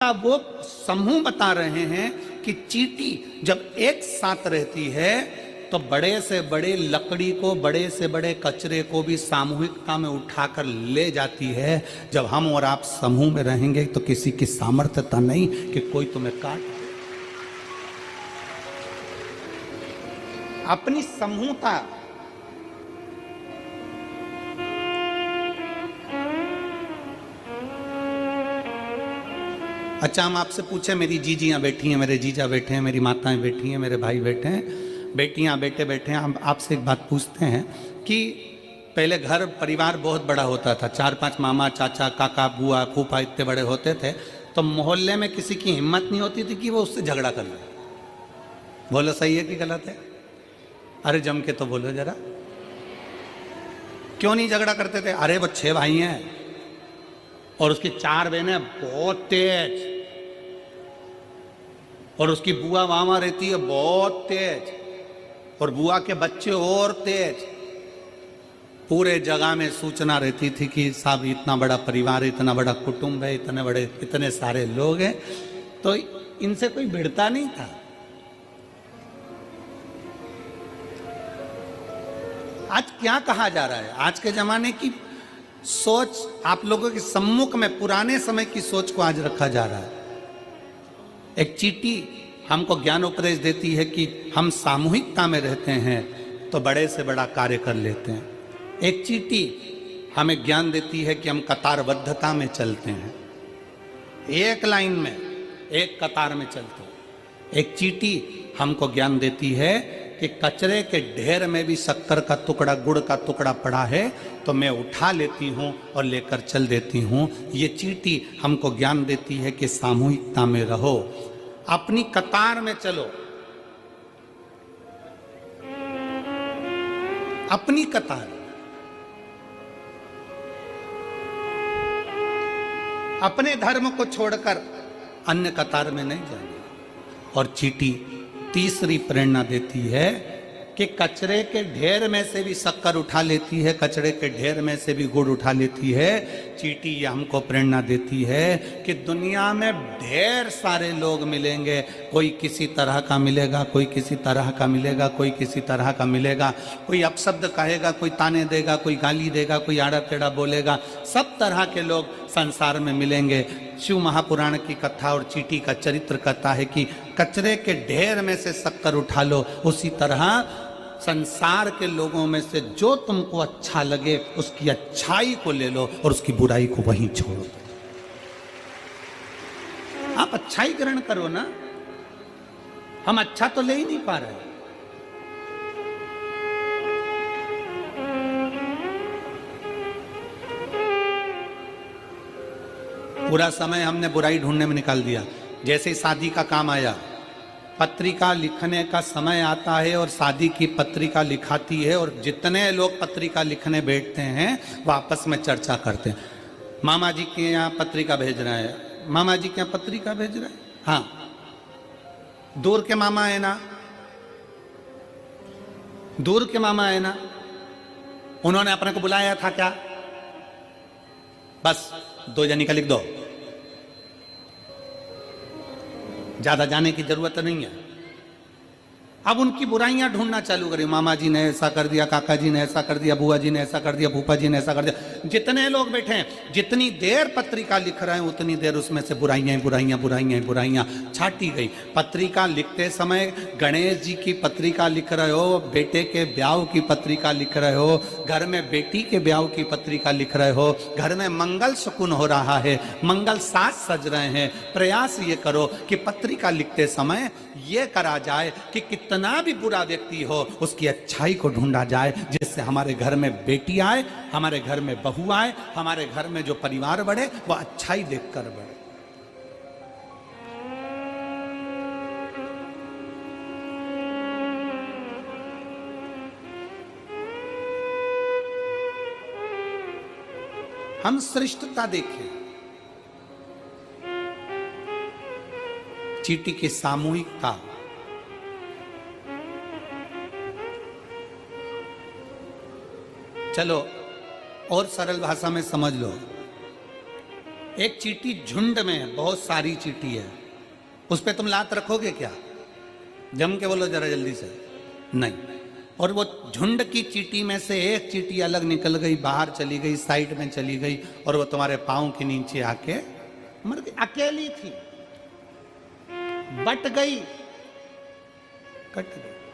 का वो समूह बता रहे हैं कि चींटी जब एक साथ रहती है तो बड़े से बड़े लकड़ी को, बड़े से बड़े कचरे को भी सामूहिकता में उठाकर ले जाती है। जब हम और आप समूह में रहेंगे तो किसी की सामर्थ्यता नहीं कि कोई तुम्हें काट। अपनी समूहता, अच्छा हम आपसे पूछे, मेरी जीजियाँ बैठी हैं, मेरे जीजा बैठे हैं, मेरी माताएं बैठी हैं, मेरे भाई बैठे हैं, बेटियाँ बेटे बैठे हैं, हम आपसे एक बात पूछते हैं कि पहले घर परिवार बहुत बड़ा होता था, 4-5 मामा चाचा काका बुआ फूफा इतने बड़े होते थे, तो मोहल्ले में किसी की हिम्मत नहीं होती थी कि वो उससे झगड़ा कर ले। बोलो सही है कि गलत है? अरे जम के तो बोलो जरा, क्यों नहीं झगड़ा करते थे? अरे वो 6 भाई हैं और उसकी 4 बहनें बहुत तेज, और उसकी बुआ वहां रहती है बहुत तेज, और बुआ के बच्चे और तेज। पूरे जगह में सूचना रहती थी कि साहब इतना बड़ा परिवार है, इतना बड़ा कुटुंब है, इतने सारे लोग हैं, तो इनसे कोई भिड़ता नहीं था। आज क्या कहा जा रहा है? आज के जमाने की सोच आप लोगों के सम्मुख में पुराने समय की सोच को आज रखा जा रहा है। एक चींटी हमको ज्ञान उपदेश देती है कि हम सामूहिकता में रहते हैं तो बड़े से बड़ा कार्य कर लेते हैं। एक चींटी हमें ज्ञान देती है कि हम कतारबद्धता में चलते हैं, एक लाइन में एक कतार में चलते हैं। एक चींटी हमको ज्ञान देती है कि कचरे के ढेर में भी शक्कर का टुकड़ा, गुड़ का टुकड़ा पड़ा है तो मैं उठा लेती हूँ और लेकर चल देती हूँ। ये चींटी हमको ज्ञान देती है कि सामूहिकता में रहो, अपनी कतार में चलो, अपनी कतार, अपने धर्म को छोड़कर अन्य कतार में नहीं जाना। और चींटी तीसरी प्रेरणा देती है कि कचरे के ढेर में से भी शक्कर उठा लेती है, कचरे के ढेर में से भी गुड़ उठा लेती है। चींटी ये हमको प्रेरणा देती है कि दुनिया में ढेर सारे लोग मिलेंगे, कोई किसी तरह का मिलेगा, कोई किसी तरह का मिलेगा, कोई किसी तरह का मिलेगा, कोई अपशब्द कहेगा, कोई ताने देगा, कोई गाली देगा, कोई आड़ा टेढ़ा बोलेगा, सब तरह के लोग संसार में मिलेंगे। शिव महापुराण की कथा और चींटी का चरित्र कहता है कि कचरे के ढेर में से शक्कर उठा लो, उसी तरह संसार के लोगों में से जो तुमको अच्छा लगे उसकी अच्छाई को ले लो और उसकी बुराई को वहीं छोड़ दो। आप अच्छाई ग्रहण करो ना, हम अच्छा तो ले ही नहीं पा रहे। पूरा समय हमने बुराई ढूंढने में निकाल दिया। जैसे ही शादी का काम आया, पत्रिका लिखने का समय आता है और शादी की पत्रिका लिखाती है, और जितने लोग पत्रिका लिखने बैठते हैं वो आपस में चर्चा करते हैं। मामा जी के यहाँ पत्रिका भेज रहे हैं, मामा जी के यहाँ पत्रिका भेज रहे हैं, हाँ दूर के मामा है ना, दूर के मामा है ना, उन्होंने अपने को बुलाया था क्या? बस 2 जनी का लिख दो, ज्यादा जाने की जरूरत नहीं है। अब उनकी बुराइयां ढूंढना चालू करी, मामा जी ने ऐसा कर दिया, काका जी ने ऐसा कर दिया, बुआ जी ने ऐसा कर दिया, फूफा जी ने ऐसा कर दिया। जितने लोग बैठे हैं, जितनी देर पत्रिका लिख रहे हैं उतनी देर उसमें से बुराइयां बुराइयां बुराइयां बुराइयां छाटी गई। पत्रिका लिखते समय गणेश जी की पत्रिका लिख रहे हो, बेटे के ब्याह की पत्रिका लिख रहे हो, घर में बेटी के ब्याह की पत्रिका लिख रहे हो, घर में मंगल शकुन हो रहा है, मंगल साज सज रहे हैं। प्रयास ये करो कि पत्रिका लिखते समय ये करा जाए कि कितना भी बुरा व्यक्ति हो उसकी अच्छाई को ढूंढा जाए, जिससे हमारे घर में बेटी आए, हमारे घर में बहू आए, हमारे घर में जो परिवार बढ़े वो अच्छाई देखकर बढ़े। हम श्रेष्ठता देखें, चींटी की सामूहिकता, चलो और सरल भाषा में समझ लो, एक चींटी झुंड में है, बहुत सारी चींटी है, उस पे तुम लात रखोगे क्या? जम के बोलो जरा जल्दी से, नहीं। और वो झुंड की चींटी में से एक चींटी अलग निकल गई, बाहर चली गई, साइड में चली गई, और वो तुम्हारे पांव के नीचे आके मर गई। अकेली थी, बट गई, कट गई।